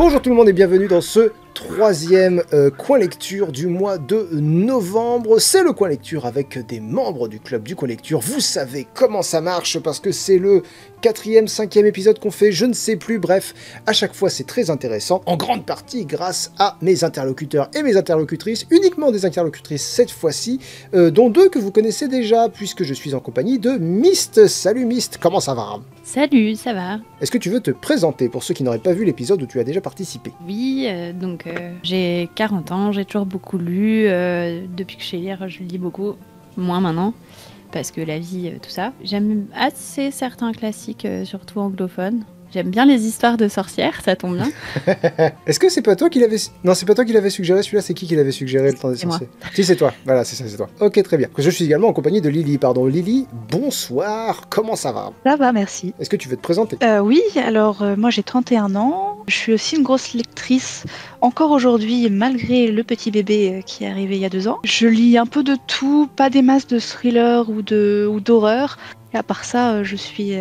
Bonjour tout le monde et bienvenue dans ce troisième coin lecture du mois de novembre. C'est le coin lecture avec des membres du club du coin lecture. Vous savez comment ça marche parce que c'est le 4e, 5e épisode qu'on fait, je ne sais plus, bref, à chaque fois c'est très intéressant, en grande partie grâce à mes interlocuteurs et mes interlocutrices, uniquement des interlocutrices cette fois-ci, dont deux que vous connaissez déjà, puisque je suis en compagnie de Myst. Salut Myst, comment ça va ? Salut, ça va. Est-ce que tu veux te présenter pour ceux qui n'auraient pas vu l'épisode où tu as déjà participé ? Oui, j'ai 40 ans, j'ai toujours beaucoup lu, depuis que je sais lire, je lis beaucoup, moins maintenant. Parce que la vie, tout ça. J'aime assez certains classiques, surtout anglophones. J'aime bien les histoires de sorcières, ça tombe bien. Est-ce que c'est pas toi qui l'avais... Non, c'est pas toi qui l'avais suggéré, celui-là, c'est qui l'avait suggéré, le temps des sorciers ? Si, c'est toi, voilà, c'est ça, c'est toi. Ok, très bien. Je suis également en compagnie de Lily, pardon. Lily, bonsoir, comment ça va ? Ça va, merci. Est-ce que tu veux te présenter ? Oui, alors moi j'ai 31 ans, je suis aussi une grosse lectrice, encore aujourd'hui, malgré le petit bébé qui est arrivé il y a 2 ans. Je lis un peu de tout, pas des masses de thrillers ou d'horreur. Et à part ça, je suis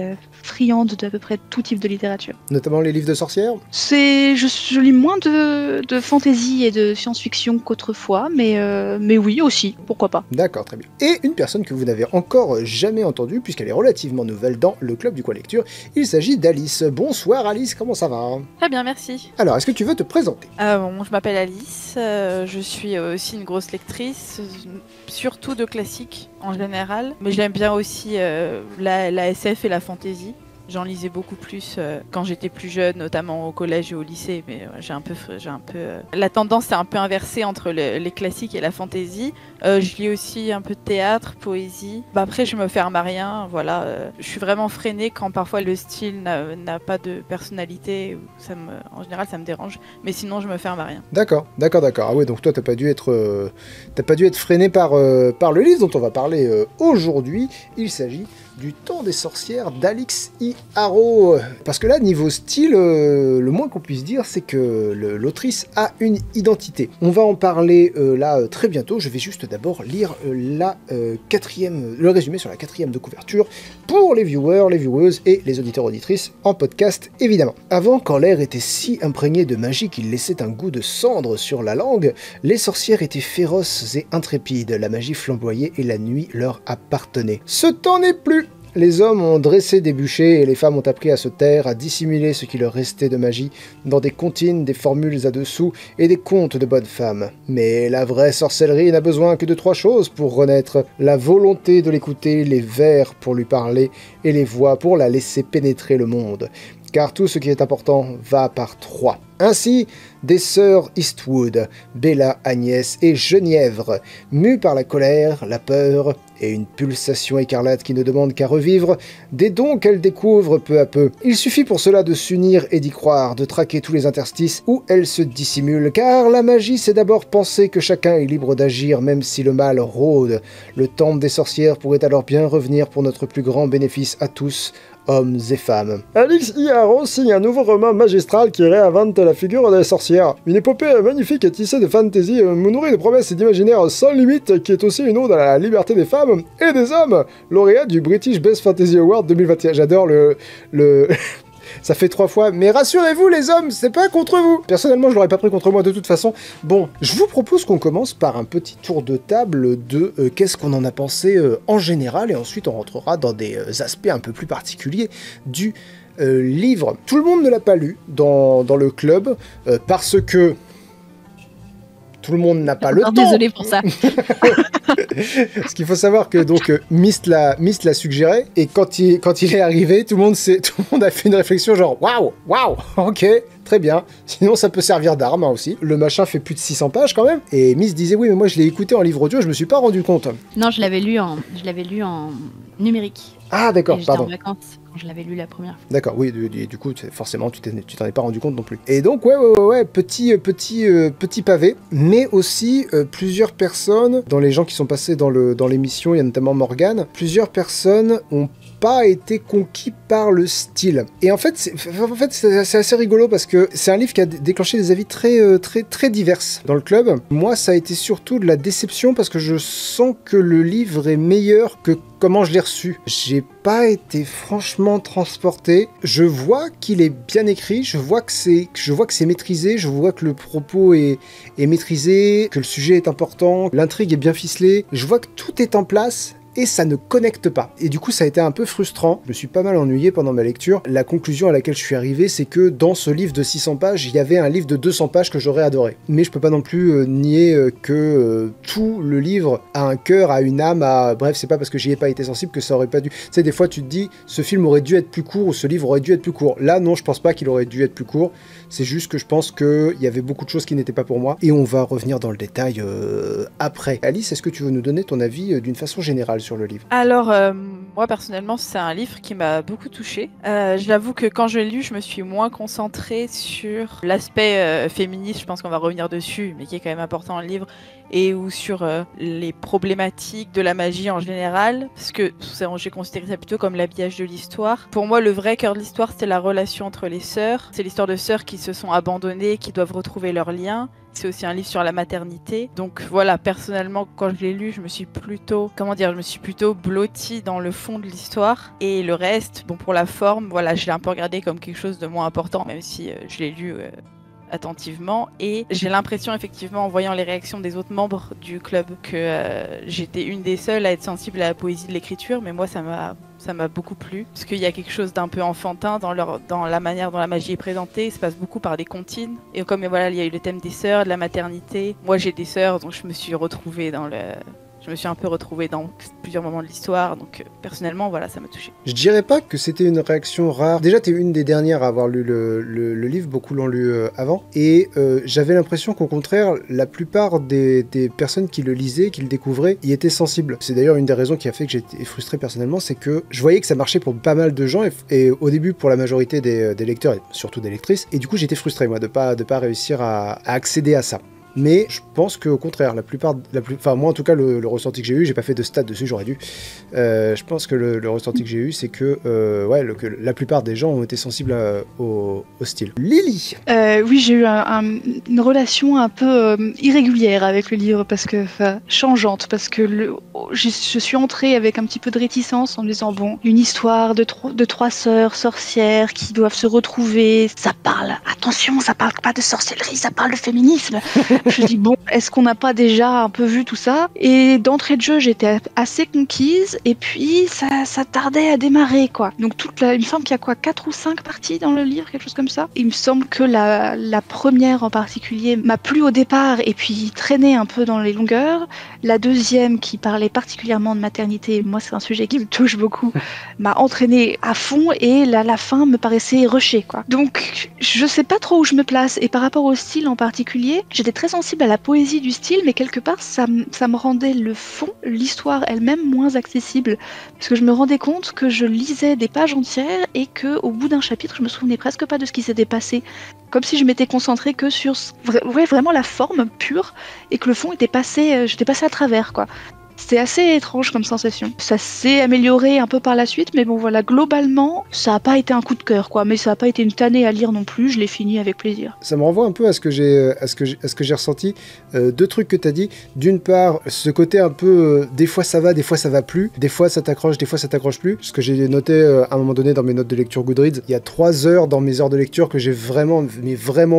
friande d'à peu près tout type de littérature. Notamment les livres de sorcières ? Je lis moins de fantasy et de science-fiction qu'autrefois, mais oui aussi, pourquoi pas. D'accord, très bien. Et une personne que vous n'avez encore jamais entendue, puisqu'elle est relativement nouvelle dans le club du coin lecture, il s'agit d'Alice. Bonsoir Alice, comment ça va ? Très bien, merci. Alors, est-ce que tu veux te présenter ? Je m'appelle Alice, je suis aussi une grosse lectrice, surtout de classiques en général, mais j'aime bien aussi la SF et la fantasy. J'en lisais beaucoup plus quand j'étais plus jeune, notamment au collège et au lycée, mais j'ai un peu la tendance est un peu inversée entre les classiques et la fantasy. Je lis aussi un peu de théâtre, poésie. Après, je me ferme à rien, voilà. Je suis vraiment freinée quand parfois le style n'a pas de personnalité. En général, ça me dérange, mais sinon, je me ferme à rien. D'accord. Ah ouais, donc toi, t'as pas dû être freiné par le livre dont on va parler aujourd'hui. Il s'agit du Temps des sorcières d'Alix I. Harrow. Parce que là, niveau style, le moins qu'on puisse dire, c'est que l'autrice a une identité. On va en parler là très bientôt. Je vais juste d'abord lire le résumé sur la 4e de couverture pour les viewers, les vieweuses et les auditeurs-auditrices en podcast, évidemment. Avant, quand l'air était si imprégné de magie qu'il laissait un goût de cendre sur la langue, les sorcières étaient féroces et intrépides, la magie flamboyait et la nuit leur appartenait. Ce temps n'est plus. Les hommes ont dressé des bûchers et les femmes ont appris à se taire, à dissimuler ce qui leur restait de magie dans des comptines, des formules à dessous et des contes de bonnes femmes. Mais la vraie sorcellerie n'a besoin que de 3 choses pour renaître: la volonté de l'écouter, les vers pour lui parler et les voix pour la laisser pénétrer le monde. Car tout ce qui est important va par 3. Ainsi, des sœurs Eastwood, Bella, Agnès et Genièvre, mues par la colère, la peur et une pulsation écarlate qui ne demande qu'à revivre des dons qu'elles découvrent peu à peu. Il suffit pour cela de s'unir et d'y croire, de traquer tous les interstices où elles se dissimulent, car la magie c'est d'abord penser que chacun est libre d'agir même si le mal rôde. Le temple des sorcières pourrait alors bien revenir pour notre plus grand bénéfice à tous, hommes et femmes. Alix I. Harrow signe un nouveau roman magistral qui réinvente la figure des sorcières. Une épopée magnifique et tissée de fantasy, nourrie de promesses et d'imaginaire sans limite, qui est aussi une ode à la liberté des femmes et des hommes. Lauréat du British Best Fantasy Award 2021. J'adore le... Ça fait 3 fois, mais rassurez-vous les hommes, c'est pas contre vous. Personnellement, je l'aurais pas pris contre moi de toute façon. Bon, je vous propose qu'on commence par un petit tour de table de qu'est-ce qu'on en a pensé en général, et ensuite on rentrera dans des aspects un peu plus particuliers du livre. Tout le monde ne l'a pas lu dans le club, parce que tout le monde n'a pas le temps. Désolée pour ça. Parce qu'il faut savoir que donc Myst l'a suggéré, et quand il est arrivé, tout le monde a fait une réflexion genre waouh, ok, très bien. Sinon ça peut servir d'arme aussi. Le machin fait plus de 600 pages quand même. Et Myst disait oui mais moi je l'ai écouté en livre audio, je me suis pas rendu compte. Non, je l'avais lu en numérique. Ah d'accord, pardon. J'étais en vacances quand je l'avais lu la première fois. D'accord, oui, du coup, forcément, tu t'en es pas rendu compte non plus. Et donc, ouais, petit pavé, mais aussi plusieurs personnes, dans les gens qui sont passés dans l'émission, il y a notamment Morgane, plusieurs personnes ont pas été conquis par le style. Et en fait, c'est assez rigolo parce que c'est un livre qui a déclenché des avis très divers dans le club. Moi, ça a été surtout de la déception parce que je sens que le livre est meilleur que comment je l'ai reçu. J'ai pas été franchement transporté. Je vois qu'il est bien écrit, je vois que c'est maîtrisé, je vois que le propos est maîtrisé, que le sujet est important, l'intrigue est bien ficelée. Je vois que tout est en place. Et ça ne connecte pas. Et du coup, ça a été un peu frustrant. Je me suis pas mal ennuyé pendant ma lecture. La conclusion à laquelle je suis arrivé, c'est que dans ce livre de 600 pages, il y avait un livre de 200 pages que j'aurais adoré. Mais je peux pas non plus nier que tout le livre a un cœur, a une âme, bref, c'est pas parce que j'y ai pas été sensible que ça aurait pas dû... Tu sais, des fois, tu te dis, ce film aurait dû être plus court ou ce livre aurait dû être plus court. Là, non, je pense pas qu'il aurait dû être plus court. C'est juste que je pense qu'il y avait beaucoup de choses qui n'étaient pas pour moi. Et on va revenir dans le détail après. Alice, est-ce que tu veux nous donner ton avis d'une façon générale sur le livre? Alors, moi personnellement, c'est un livre qui m'a beaucoup touchée. J'avoue que quand je l'ai lu, je me suis moins concentrée sur l'aspect féministe, je pense qu'on va revenir dessus, mais qui est quand même important dans le livre, et ou sur les problématiques de la magie en général, parce que j'ai considéré ça plutôt comme l'habillage de l'histoire. Pour moi, le vrai cœur de l'histoire, c'est la relation entre les sœurs. C'est l'histoire de sœurs qui se sont abandonnées, qui doivent retrouver leur lien. C'est aussi un livre sur la maternité. Donc voilà, personnellement, quand je l'ai lu, je me suis plutôt blottie dans le fond de l'histoire. Et le reste, bon, pour la forme, voilà, je l'ai un peu regardé comme quelque chose de moins important, même si je l'ai lu attentivement. Et j'ai l'impression, effectivement, en voyant les réactions des autres membres du club, que j'étais une des seules à être sensible à la poésie de l'écriture, mais moi, ça m'a beaucoup plu, parce qu'il y a quelque chose d'un peu enfantin dans la manière dont la magie est présentée. Il se passe beaucoup par des comptines. Et comme voilà, il y a eu le thème des sœurs, de la maternité. Moi, j'ai des sœurs, donc je me suis un peu retrouvée dans plusieurs moments de l'histoire, donc personnellement, voilà, ça m'a touchée. Je dirais pas que c'était une réaction rare. Déjà, t'es une des dernières à avoir lu le livre, beaucoup l'ont lu avant, et j'avais l'impression qu'au contraire, la plupart des personnes qui le lisaient, qui le découvraient, y étaient sensibles. C'est d'ailleurs une des raisons qui a fait que j'étais frustré personnellement, c'est que je voyais que ça marchait pour pas mal de gens, et au début pour la majorité des lecteurs, et surtout des lectrices, et du coup j'étais frustré, moi, de pas réussir à accéder à ça. Mais je pense qu'au contraire, enfin moi en tout cas le ressenti que j'ai eu, j'ai pas fait de stats dessus, j'aurais dû. Je pense que le ressenti que j'ai eu, c'est que que la plupart des gens ont été sensibles au style. Lily. Oui, j'ai eu une relation un peu irrégulière avec le livre, changeante, parce que je suis entrée avec un petit peu de réticence en me disant bon, une histoire de trois sœurs sorcières qui doivent se retrouver, ça parle pas de sorcellerie, ça parle de féminisme. Je dis bon, est-ce qu'on n'a pas déjà un peu vu tout ça? Et d'entrée de jeu, j'étais assez conquise, et puis ça tardait à démarrer, quoi. Donc il me semble qu'il y a 4 ou 5 parties dans le livre, quelque chose comme ça. Il me semble que la première en particulier m'a plu au départ, et puis traînait un peu dans les longueurs. La deuxième, qui parlait particulièrement de maternité, moi c'est un sujet qui me touche beaucoup, m'a entraînée à fond, et la fin me paraissait rushée, quoi. Donc je sais pas trop où je me place, et par rapport au style en particulier, j'étais très sensible à la poésie du style, mais quelque part ça me rendait le fond, l'histoire elle-même, moins accessible, parce que je me rendais compte que je lisais des pages entières et que au bout d'un chapitre je me souvenais presque pas de ce qui s'était passé, comme si je m'étais concentrée que sur vraiment la forme pure, et que le fond j'étais passée à travers, quoi. C'était assez étrange comme sensation. Ça s'est amélioré un peu par la suite, mais bon voilà, globalement, ça n'a pas été un coup de cœur, quoi. Mais ça n'a pas été une tannée à lire non plus, je l'ai fini avec plaisir. Ça me renvoie un peu à ce que j'ai ressenti. 2 trucs que tu as dit. D'une part, ce côté un peu, des fois ça va plus, des fois ça t'accroche, des fois ça t'accroche plus. Ce que j'ai noté à un moment donné dans mes notes de lecture Goodreads, il y a 3 heures dans mes heures de lecture que j'ai vraiment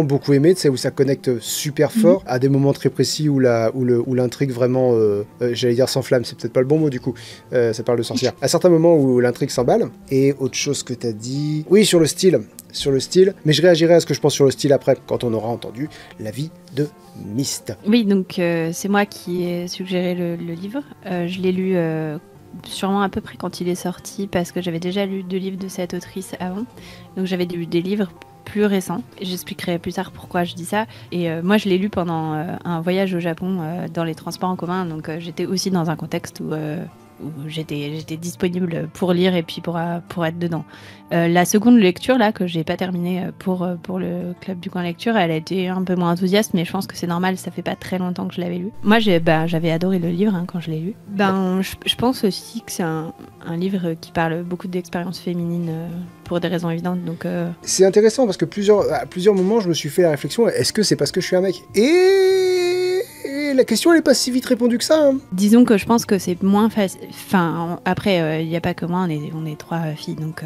beaucoup aimé, tu sais, où ça connecte super fort à des moments très précis où l'intrigue vraiment, j'allais dire sans flamme, c'est peut-être pas le bon mot du coup, ça parle de sorcière. À certains moments où l'intrigue s'emballe. Et autre chose que t'as dit, oui, sur le style, mais je réagirai à ce que je pense sur le style après, quand on aura entendu l'avis de Myst. Oui, donc c'est moi qui ai suggéré le livre. Je l'ai lu sûrement à peu près quand il est sorti, parce que j'avais déjà lu 2 livres de cette autrice avant, donc j'avais lu des livres plus récents. J'expliquerai plus tard pourquoi je dis ça. Et moi, je l'ai lu pendant un voyage au Japon dans les transports en commun, donc j'étais aussi dans un contexte où où j'étais disponible pour lire et puis pour être dedans. La seconde lecture là que j'ai pas terminée pour le club du coin lecture, elle a été un peu moins enthousiaste, mais je pense que c'est normal, ça fait pas très longtemps que je l'avais lu. Moi j'avais adoré le livre quand je l'ai lu. Je pense aussi que c'est un livre qui parle beaucoup d'expériences féminines pour des raisons évidentes. Donc c'est intéressant parce que à plusieurs moments je me suis fait la réflexion, est-ce que c'est parce que je suis un mec? Et la question elle est pas si vite répondue que ça. Disons que je pense que c'est moins facile. Enfin après il n'y a pas que moi, on est 3 filles donc.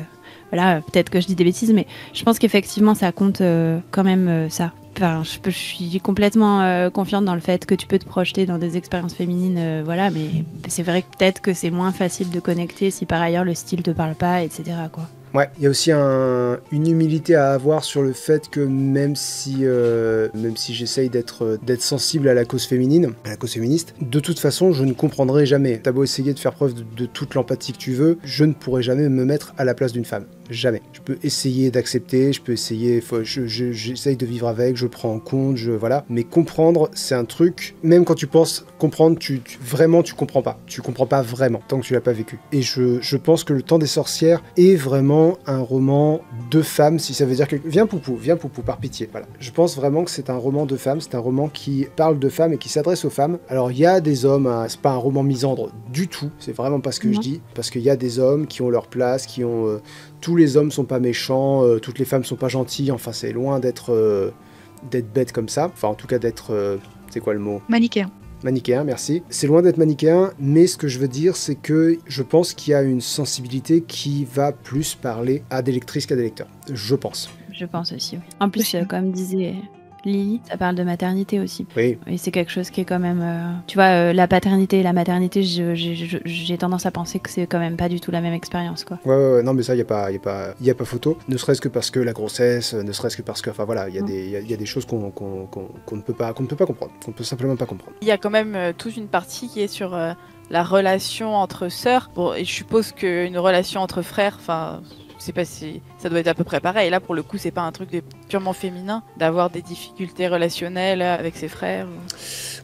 Voilà, peut-être que je dis des bêtises, mais je pense qu'effectivement, ça compte quand même ça. Enfin, je suis complètement confiante dans le fait que tu peux te projeter dans des expériences féminines, voilà, mais c'est vrai que peut-être que c'est moins facile de connecter si par ailleurs le style te parle pas, etc., quoi. Ouais, il y a aussi une humilité à avoir sur le fait que même si j'essaye d'être sensible à la cause féminine, à la cause féministe, de toute façon, je ne comprendrai jamais. T'as beau essayer de faire preuve de toute l'empathie que tu veux, je ne pourrai jamais me mettre à la place d'une femme. Jamais. Je peux essayer d'accepter, je peux essayer, j'essaye de vivre avec, je prends en compte, voilà. Mais comprendre, c'est un truc, même quand tu penses comprendre, vraiment, tu comprends pas. Tu comprends pas vraiment, tant que tu l'as pas vécu. Et je pense que Le Temps des sorcières est vraiment un roman de femmes, si ça veut dire quelque... Viens Poupou, par pitié, voilà. Je pense vraiment que c'est un roman de femmes, c'est un roman qui parle de femmes et qui s'adresse aux femmes. Alors, il y a des hommes, hein, c'est pas un roman misandre du tout, c'est vraiment pas ce que je dis, parce qu'il y a des hommes qui ont leur place, qui ont... tous les hommes sont pas méchants, toutes les femmes sont pas gentilles, enfin c'est loin d'être bête comme ça, enfin en tout cas d'être... c'est quoi le mot? Manichéen. Manichéen, merci. C'est loin d'être manichéen, mais ce que je veux dire, c'est que je pense qu'il y a une sensibilité qui va plus parler à des lectrices qu'à des lecteurs. Je pense. Je pense aussi, oui. En plus, comme disait Lily, ça parle de maternité aussi. Oui. Et c'est quelque chose qui est quand même... tu vois, la paternité et la maternité, j'ai tendance à penser que c'est quand même pas du tout la même expérience, quoi. Ouais, non, mais ça, il y a pas photo. Ne serait-ce que parce que la grossesse, ne serait-ce que parce que... Enfin, voilà, il y a des choses qu'on ne peut pas comprendre. Qu'on peut simplement pas comprendre. Il y a quand même toute une partie qui est sur la relation entre sœurs. Bon, et je suppose qu'une relation entre frères, enfin... Je sais pas si ça doit être à peu près pareil. Là, pour le coup, c'est pas un truc purement féminin d'avoir des difficultés relationnelles avec ses frères.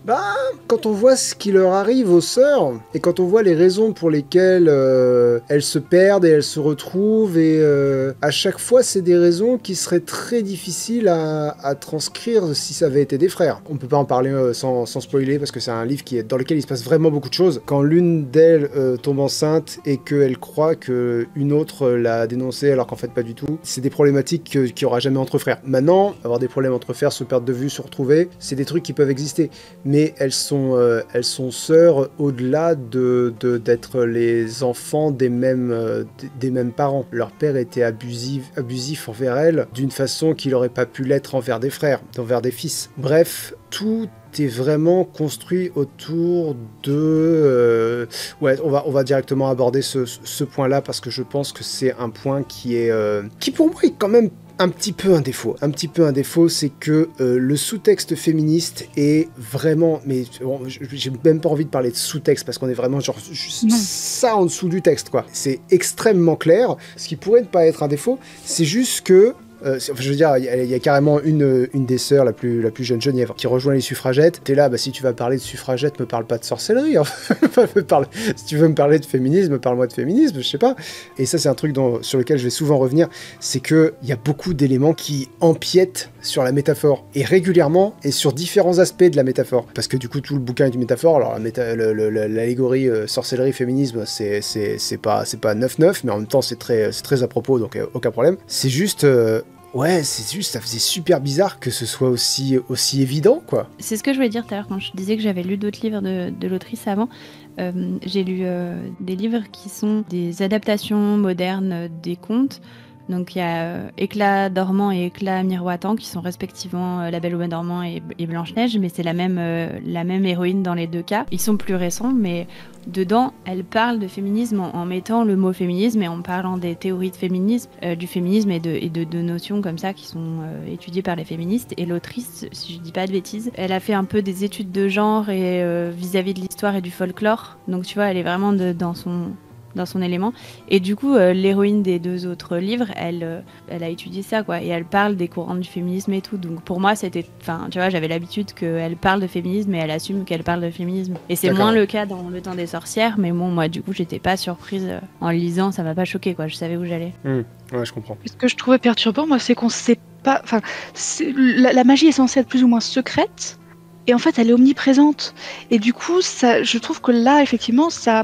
Bah, quand on voit ce qui leur arrive aux sœurs, et quand on voit les raisons pour lesquelles elles se perdent et elles se retrouvent, et à chaque fois, c'est des raisons qui seraient très difficiles à transcrire si ça avait été des frères. On peut pas en parler sans spoiler, parce que c'est un livre dans lequel il se passe vraiment beaucoup de choses. Quand l'une d'elles tombe enceinte et qu'elle croit qu'une autre l'a dénoncée alors qu'en fait pas du tout, c'est des problématiques qu'il n'y aura jamais entre frères. Maintenant, avoir des problèmes entre frères, se perdre de vue, se retrouver, c'est des trucs qui peuvent exister. Mais elles sont sœurs au-delà d'être les enfants des mêmes parents. Leur père était abusif envers elles d'une façon qu'il n'aurait pas pu l'être envers des frères, envers des fils. Bref, tout est vraiment construit autour de... Ouais, on va directement aborder ce point-là parce que je pense que c'est un point qui pour moi est quand même un petit peu un défaut. Un petit peu un défaut, c'est que le sous-texte féministe est vraiment... Mais bon, j'ai même pas envie de parler de sous-texte parce qu'on est vraiment genre ça en dessous du texte, quoi. C'est extrêmement clair. Ce qui pourrait ne pas être un défaut, c'est juste que je veux dire, il y a carrément une des sœurs, la plus jeune, Geneviève, qui rejoint les suffragettes. T'es là, bah si tu vas parler de suffragettes, me parle pas de sorcellerie. Si tu veux me parler de féminisme, parle-moi de féminisme, je sais pas. Et ça, c'est un truc sur lequel je vais souvent revenir, c'est que il y a beaucoup d'éléments qui empiètent sur la métaphore, et régulièrement, et sur différents aspects de la métaphore. Parce que du coup, tout le bouquin est une métaphore. Alors, l'allégorie sorcellerie, féminisme, c'est pas 9-9, mais en même temps, c'est très à propos, donc aucun problème. C'est juste... ouais, ça faisait super bizarre que ce soit aussi évident, quoi. C'est ce que je voulais dire tout à l'heure quand je disais que j'avais lu d'autres livres de l'autrice avant. J'ai lu des livres qui sont des adaptations modernes des contes. Donc il y a Éclat dormant et Éclat miroitant qui sont respectivement La Belle au bois dormant et Blanche-Neige, mais c'est la même héroïne dans les deux cas. Ils sont plus récents, mais dedans, elle parle de féminisme en mettant le mot féminisme et en parlant des théories de féminisme, du féminisme et de notions comme ça qui sont étudiées par les féministes. Et l'autrice, si je dis pas de bêtises, elle a fait un peu des études de genre et vis-à-vis de l'histoire et du folklore. Donc tu vois, elle est vraiment dans dans son élément. Et du coup, l'héroïne des 2 autres livres, elle a étudié ça, quoi. Et elle parle des courants du féminisme et tout. Donc pour moi, c'était... Enfin, tu vois, j'avais l'habitude qu'elle parle de féminisme et elle assume qu'elle parle de féminisme. Et c'est moins le cas dans Le Temps des sorcières. Mais bon, moi, du coup, j'étais pas surprise en lisant. Ça m'a pas choquée, quoi. Je savais où j'allais. Ouais, je comprends. Ce que je trouvais perturbant, moi, c'est qu'on sait pas... Enfin, la magie est censée être plus ou moins secrète. Et en fait, elle est omniprésente. Et du coup, je trouve que là, effectivement, ça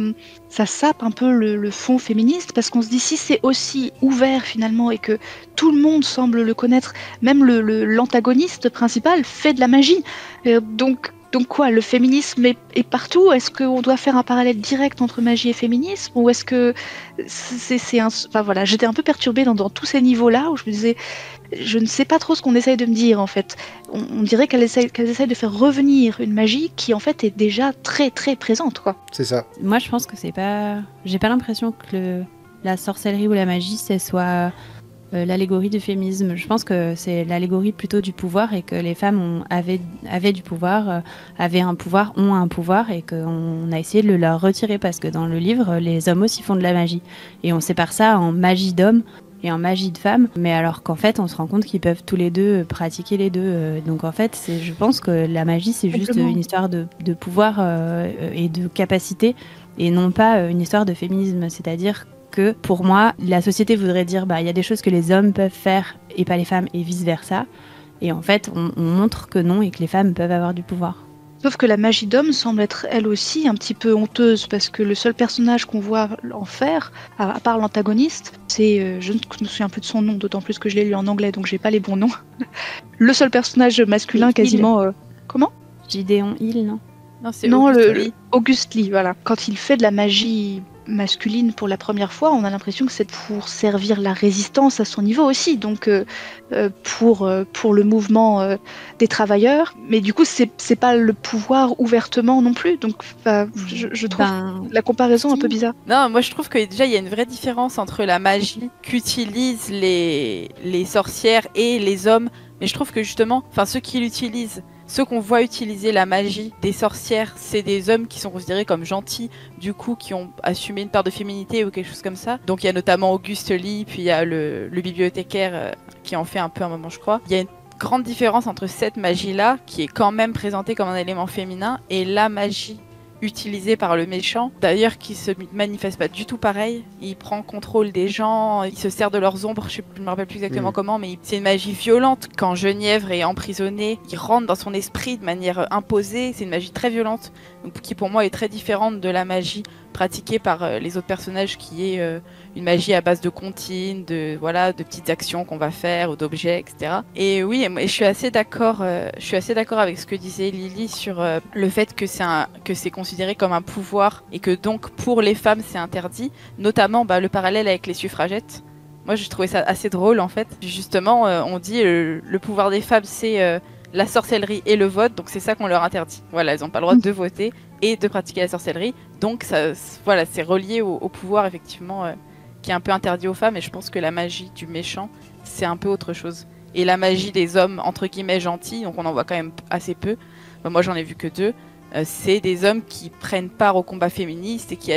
sape un peu le fond féministe, parce qu'on se dit, si c'est aussi ouvert finalement, et que tout le monde semble le connaître, même l'antagoniste principal fait de la magie. Donc quoi, le féminisme est partout? Est-ce qu'on doit faire un parallèle direct entre magie et féminisme? Ou est-ce que c'est un... Enfin voilà, j'étais un peu perturbée dans tous ces niveaux-là, où je me disais... Je ne sais pas trop ce qu'on essaye de me dire, en fait. On dirait qu'elles essayent de faire revenir une magie qui, en fait, est déjà très, très présente, quoi. C'est ça. Moi, je pense que c'est pas... J'ai pas l'impression que la sorcellerie ou la magie, ce soit l'allégorie du féminisme. Je pense que c'est l'allégorie plutôt du pouvoir, et que les femmes avaient du pouvoir, avaient un pouvoir, ont un pouvoir, et qu'on a essayé de le leur retirer, parce que dans le livre, les hommes aussi font de la magie. Et on sépare ça en magie d'homme et en magie de femme, mais alors qu'en fait on se rend compte qu'ils peuvent tous les deux pratiquer les deux. Donc en fait je pense que la magie c'est juste une histoire de pouvoir et de capacité, et non pas une histoire de féminisme. C'est-à-dire que pour moi la société voudrait dire il y a des choses que les hommes peuvent faire et pas les femmes, et vice versa, et en fait on montre que non, et que les femmes peuvent avoir du pouvoir. Sauf que la magie d'homme semble être elle aussi un petit peu honteuse, parce que le seul personnage qu'on voit en faire, à part l'antagoniste, c'est, je ne me souviens plus de son nom, d'autant plus que je l'ai lu en anglais, donc j'ai pas les bons noms. Le seul personnage masculin quasiment... Comment ? Gideon Hill, non ? Non, c'est Auguste Lee. Auguste Lee, voilà. Quand il fait de la magie masculine pour la première fois, on a l'impression que c'est pour servir la résistance à son niveau aussi, donc pour le mouvement des travailleurs, mais du coup c'est pas le pouvoir ouvertement non plus, donc je trouve la comparaison un peu bizarre. Non, moi je trouve que déjà il y a une vraie différence entre la magie qu'utilisent les sorcières et les hommes, mais je trouve que justement, ceux qui l'utilisent, ceux qu'on voit utiliser la magie des sorcières, c'est des hommes qui sont considérés comme gentils, du coup qui ont assumé une part de féminité ou quelque chose comme ça. Donc il y a notamment Auguste Lee, puis il y a le bibliothécaire qui en fait un peu un moment, je crois. Il y a une grande différence entre cette magie-là, qui est quand même présentée comme un élément féminin, et la magie utilisé par le méchant, d'ailleurs qui se manifeste pas du tout pareil. Il prend contrôle des gens, il se sert de leurs ombres, je me rappelle plus exactement comment, mais c'est une magie violente. Quand Genièvre est emprisonnée, il rentre dans son esprit de manière imposée, c'est une magie très violente, donc, qui pour moi est très différente de la magie pratiquée par les autres personnages, qui est une magie à base de comptines, de petites actions qu'on va faire, ou d'objets, etc. Et oui, je suis assez d'accord avec ce que disait Lily sur le fait que c'est considéré comme un pouvoir, et que donc pour les femmes c'est interdit, notamment le parallèle avec les suffragettes. Moi je trouvais ça assez drôle en fait. Justement, on dit le pouvoir des femmes c'est la sorcellerie et le vote, donc c'est ça qu'on leur interdit. Voilà, elles n'ont pas le droit de voter et de pratiquer la sorcellerie, donc ça, voilà, c'est relié au pouvoir effectivement qui est un peu interdit aux femmes, et je pense que la magie du méchant c'est un peu autre chose. Et la magie des hommes entre guillemets gentils, donc on en voit quand même assez peu, moi j'en ai vu que 2, c'est des hommes qui prennent part au combat féministe et qui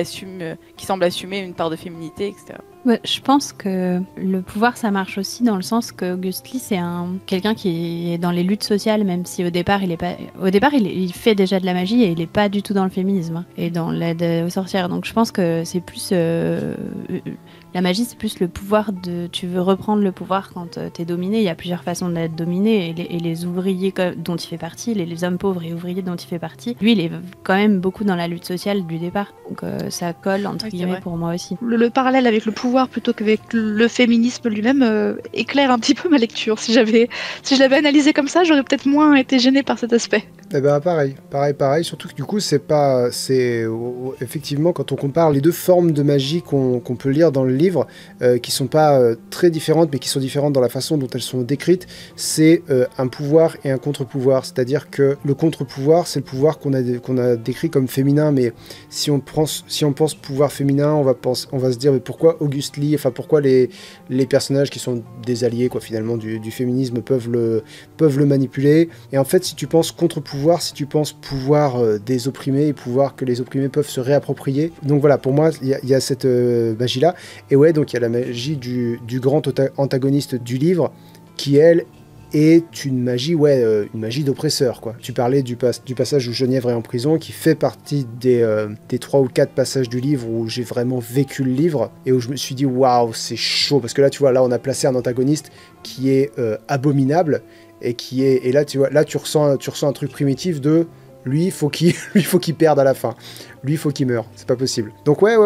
semblent assumer une part de féminité, etc. Ouais, je pense que le pouvoir, ça marche aussi dans le sens que Auguste Lee, c'est quelqu'un qui est dans les luttes sociales, même si au départ, il fait déjà de la magie, et il n'est pas du tout dans le féminisme et dans l'aide aux sorcières. Donc je pense que c'est plus... la magie, c'est plus le pouvoir tu veux reprendre le pouvoir quand t'es dominé. Il y a plusieurs façons d'être dominé, et les ouvriers dont il fait partie, les hommes pauvres et ouvriers dont il fait partie, lui, il est quand même beaucoup dans la lutte sociale du départ. Donc ça colle, entre guillemets, pour moi aussi. Le parallèle avec le pouvoir plutôt qu'avec le féminisme lui-même éclaire un petit peu ma lecture. Si je l'avais analysé comme ça, j'aurais peut-être moins été gênée par cet aspect. Eh ben pareil, surtout que du coup c'est effectivement, quand on compare les deux formes de magie qu'on peut lire dans le livre, livre, qui sont pas très différentes, mais qui sont différentes dans la façon dont elles sont décrites. C'est un pouvoir et un contre-pouvoir. C'est-à-dire que le contre-pouvoir, c'est le pouvoir qu'on a décrit comme féminin, mais si on pense pouvoir féminin, on va se dire mais pourquoi Auguste Lee, enfin pourquoi les personnages qui sont des alliés quoi, finalement du féminisme peuvent le manipuler. Et en fait, si tu penses contre-pouvoir, si tu penses pouvoir des opprimés et pouvoir que les opprimés peuvent se réapproprier. Donc voilà, pour moi, il y a cette magie-là. Et ouais, donc il y a la magie du grand antagoniste du livre, qui, elle, est une magie, une magie d'oppresseur, quoi. Tu parlais du passage où Genièvre est en prison, qui fait partie des 3 ou 4 passages du livre où j'ai vraiment vécu le livre, et où je me suis dit, waouh, c'est chaud, parce que là, tu vois, là, on a placé un antagoniste qui est abominable, et là, tu vois, là, tu ressens un truc primitif de... Lui, faut qu'il perde à la fin. Lui, il faut qu'il meure. C'est pas possible. Donc ouais.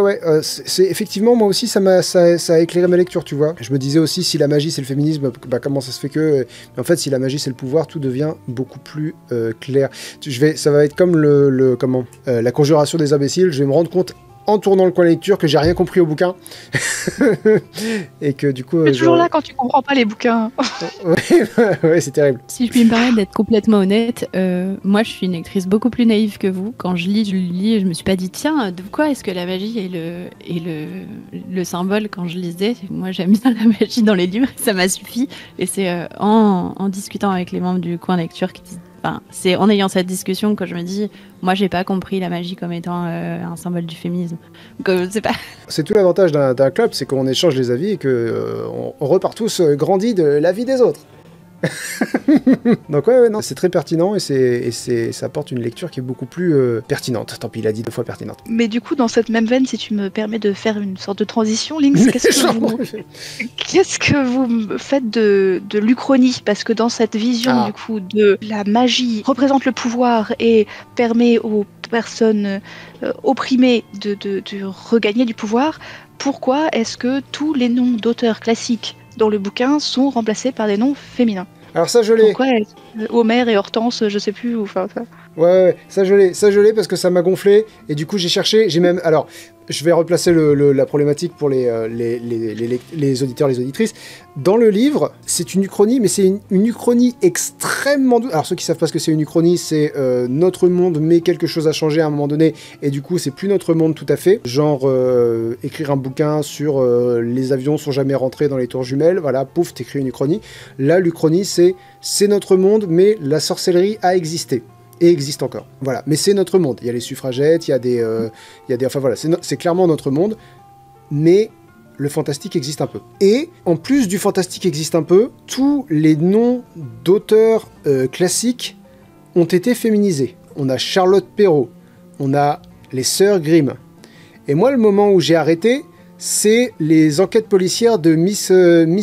C'est effectivement, moi aussi, ça a éclairé ma lecture, tu vois. Je me disais aussi, si la magie, c'est le féminisme, bah comment ça se fait que... Mais en fait, si la magie, c'est le pouvoir, tout devient beaucoup plus clair. Ça va être comme la conjuration des imbéciles. Je vais me rendre compte en tournant le coin lecture que j'ai rien compris au bouquin et que du coup c'est toujours là quand tu comprends pas les bouquins. ouais, c'est terrible. Si je puis me permettre d'être complètement honnête, moi je suis une lectrice beaucoup plus naïve que vous. Quand je lis et je me suis pas dit tiens, de quoi est-ce que la magie est le symbole quand je lisais. Moi j'aime bien la magie dans les livres, ça m'a suffi, et c'est en discutant avec les membres du coin lecture qui disent... Enfin, c'est en ayant cette discussion que je me dis, moi j'ai pas compris la magie comme étant un symbole du féminisme. Donc, c'est pas... C'est tout l'avantage d'un club, c'est qu'on échange les avis et qu'on repart tous grandis de l'avis des autres. Donc ouais, non, c'est très pertinent et ça apporte une lecture qui est beaucoup plus pertinente. Tant pis, il a dit 2 fois pertinente. Mais du coup, dans cette même veine, si tu me permets de faire une sorte de transition, Lynx, qu'est-ce que vous faites de l'Uchronie? Parce que dans cette vision du coup de la magie représente le pouvoir et permet aux personnes opprimées de regagner du pouvoir, pourquoi est-ce que tous les noms d'auteurs classiques dans le bouquin sont remplacés par des noms féminins? Alors ça je l'ai. Pourquoi Homer et Hortense, je sais plus, enfin ça. Ouais, ça je l'ai parce que ça m'a gonflé et du coup j'ai cherché, alors je vais replacer la problématique pour les auditeurs, les auditrices. Dans le livre, c'est une uchronie, mais c'est une uchronie extrêmement douce. Alors ceux qui savent pas ce que c'est une uchronie, c'est notre monde, mais quelque chose a changé à un moment donné, et du coup c'est plus notre monde tout à fait. Genre écrire un bouquin sur les avions sont jamais rentrés dans les tours jumelles, voilà, pouf, t'écris une uchronie. Là, l'uchronie, c'est notre monde, mais la sorcellerie a existé. Et existe encore. Voilà. Mais c'est notre monde. Il y a les suffragettes, il y a des... Enfin voilà, c'est clairement notre monde, mais le fantastique existe un peu. Et, en plus du fantastique existe un peu, tous les noms d'auteurs classiques ont été féminisés. On a Charlotte Perrault, on a les Sœurs Grimm. Et moi, le moment où j'ai arrêté, c'est les enquêtes policières de Miss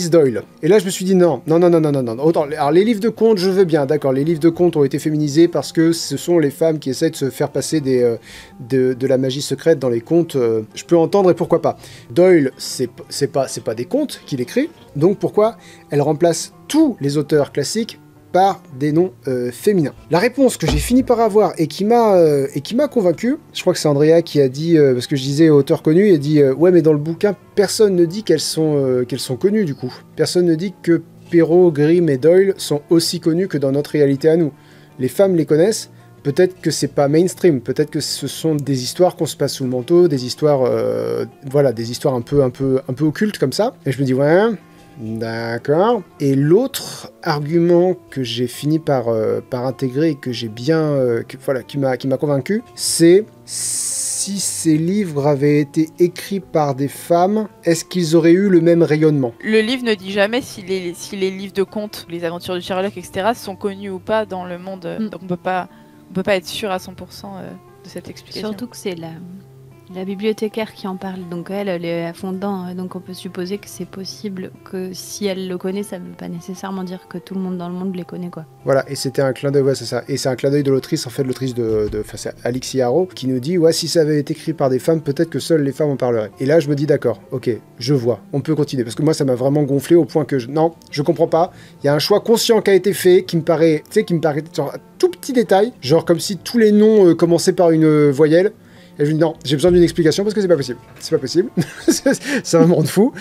Doyle. Et là, je me suis dit non. Autant, alors, les livres de contes, je veux bien, d'accord, les livres de contes ont été féminisés parce que ce sont les femmes qui essaient de se faire passer de la magie secrète dans les contes. Je peux entendre et pourquoi pas. Doyle, c'est pas des contes qu'il écrit, donc pourquoi elle remplace tous les auteurs classiques par des noms féminins. La réponse que j'ai fini par avoir et qui m'a convaincu, je crois que c'est Andrea qui a dit, parce que je disais auteur connu, il dit ouais mais dans le bouquin personne ne dit qu'elles sont connues du coup. Personne ne dit que Perrault, Grimm et Doyle sont aussi connus que dans notre réalité à nous. Les femmes les connaissent, peut-être que c'est pas mainstream, peut-être que ce sont des histoires qu'on se passe sous le manteau, des histoires des histoires un peu occultes comme ça. Et je me dis ouais. D'accord. Et l'autre argument que j'ai fini par intégrer et que j'ai bien, qui m'a convaincu, c'est si ces livres avaient été écrits par des femmes, est-ce qu'ils auraient eu le même rayonnement? Le livre ne dit jamais si les livres de contes, les aventures de Sherlock, etc., sont connus ou pas dans le monde. Donc on peut pas être sûr à 100% de cette explication. Surtout que c'est la bibliothécaire qui en parle, donc elle est à fond dedans, donc on peut supposer que c'est possible que si elle le connaît, ça ne veut pas nécessairement dire que tout le monde dans le monde les connaît, quoi. Voilà, et c'était un clin d'œil, ouais, c'est ça. Et c'est un clin d'œil de l'autrice, en fait, l'autrice c'est Alix Iaro, qui nous dit, ouais, si ça avait été écrit par des femmes, peut-être que seules les femmes en parleraient. Et là, je me dis, d'accord, ok, je vois, on peut continuer, parce que moi, ça m'a vraiment gonflé au point que non, je comprends pas. Il y a un choix conscient qui a été fait, qui me paraît genre, un tout petit détail, genre comme si tous les noms commençaient par une voyelle. Et je lui dis non, j'ai besoin d'une explication parce que c'est pas possible. C'est pas possible. Ça va me rendre fou.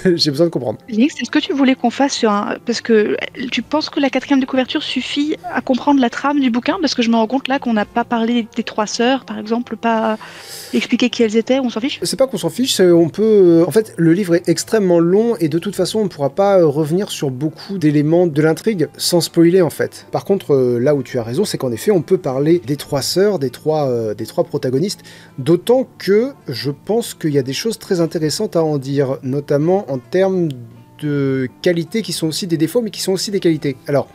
J'ai besoin de comprendre. Lynx, est-ce que tu voulais qu'on fasse sur un... Parce que tu penses que la 4e de couverture suffit à comprendre la trame du bouquin? Parce que je me rends compte là qu'on n'a pas parlé des 3 sœurs, par exemple, pas expliqué qui elles étaient, on s'en fiche? C'est pas qu'on s'en fiche, on peut... En fait, le livre est extrêmement long et de toute façon, on ne pourra pas revenir sur beaucoup d'éléments de l'intrigue sans spoiler, en fait. Par contre, là où tu as raison, c'est qu'en effet, on peut parler des 3 sœurs, des trois protagonistes, d'autant que je pense qu'il y a des choses très intéressantes à en dire, notamment en termes de qualités qui sont aussi des défauts, mais qui sont aussi des qualités. Alors,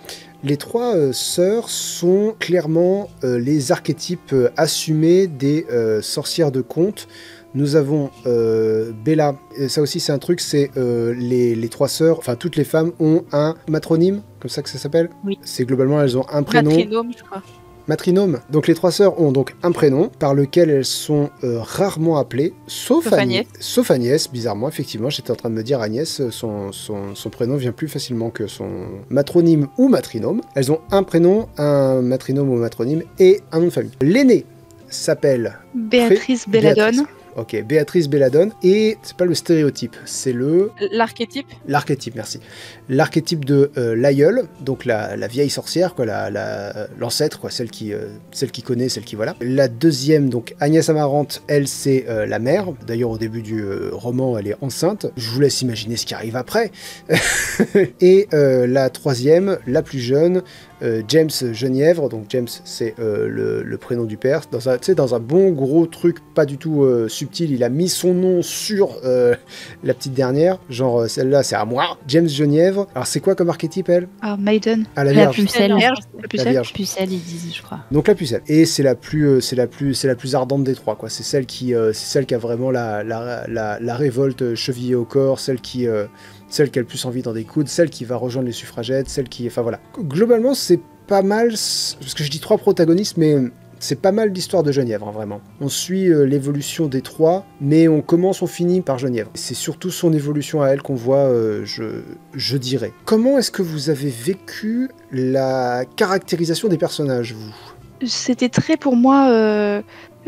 les 3 sœurs sont clairement les archétypes assumés des sorcières de conte. Nous avons Bella, et ça aussi c'est un truc, c'est les 3 sœurs, enfin toutes les femmes ont un matronyme, comme ça que ça s'appelle. Oui. C'est globalement, elles ont un prénom. Matrinôme, je crois. Matrinôme. Donc les 3 sœurs ont donc un prénom par lequel elles sont rarement appelées, sauf Agnès, bizarrement, effectivement, j'étais en train de me dire Agnès, son prénom vient plus facilement que son matronyme ou matrinôme. Elles ont un prénom, un matrinôme ou matronyme et un nom de famille. L'aînée s'appelle Béatrice Belladone. Ok, Béatrice Belladone, et c'est pas le stéréotype, c'est L'archétype. L'archétype, merci. L'archétype de l'aïeule, donc la vieille sorcière, quoi, l'ancêtre, quoi, celle qui connaît, celle qui voilà. La deuxième, donc Agnès Amarante, elle c'est la mère. D'ailleurs au début du roman, elle est enceinte. Je vous laisse imaginer ce qui arrive après. Et la troisième, la plus jeune, James Genièvre, donc James c'est le prénom du père, dans un bon gros truc pas du tout subtil, il a mis son nom sur la petite dernière, genre celle-là c'est à moi, James Genièvre. Alors c'est quoi comme archétype elle? Ah, Maiden. Ah, la La Vierge. pucelle. La Vierge. Pucelle, ils disent, je crois. Donc la pucelle. Et c'est la plus ardente des 3, quoi. C'est celle qui a vraiment la révolte chevillée au corps, celle qui a le plus envie d'en découdre, celle qui va rejoindre les suffragettes, enfin voilà. Globalement, c'est pas mal, parce que je dis 3 protagonistes, mais c'est pas mal l'histoire de Genièvre, hein, vraiment. On suit l'évolution des 3, mais on finit par Genièvre. C'est surtout son évolution à elle qu'on voit, je dirais. Comment est-ce que vous avez vécu la caractérisation des personnages, vous? C'était très pour moi...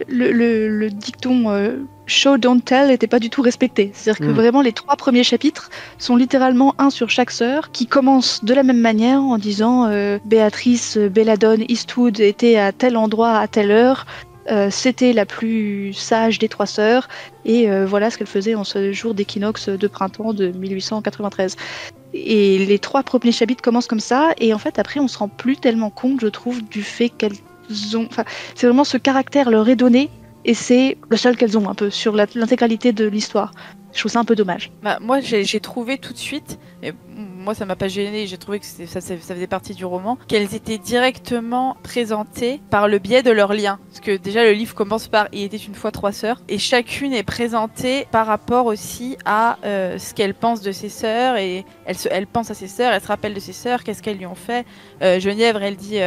Le dicton show don't tell n'était pas du tout respecté. C'est-à-dire que vraiment les 3 premiers chapitres sont littéralement un sur chaque sœur qui commence de la même manière en disant Béatrice Belladone Eastwood était à tel endroit à telle heure. C'était la plus sage des 3 sœurs et voilà ce qu'elle faisait en ce jour d'équinoxe de printemps de 1893. Et les 3 premiers chapitres commencent comme ça et en fait après on se rend plus tellement compte, je trouve, du fait qu'elles ont... Enfin, c'est vraiment ce caractère leur est donné et c'est le seul qu'elles ont un peu sur l'intégralité de l'histoire. Je trouve ça un peu dommage. Bah, moi, j'ai trouvé tout de suite, et moi ça m'a pas gêné, j'ai trouvé que ça faisait partie du roman, qu'elles étaient directement présentées par le biais de leurs liens. Parce que déjà le livre commence par « Il était une fois 3 sœurs » et chacune est présentée par rapport aussi à ce qu'elle pense de ses sœurs, et elle pense à ses sœurs, elle se rappelle de ses sœurs, qu'est-ce qu'elles lui ont fait. Genièvre, elle dit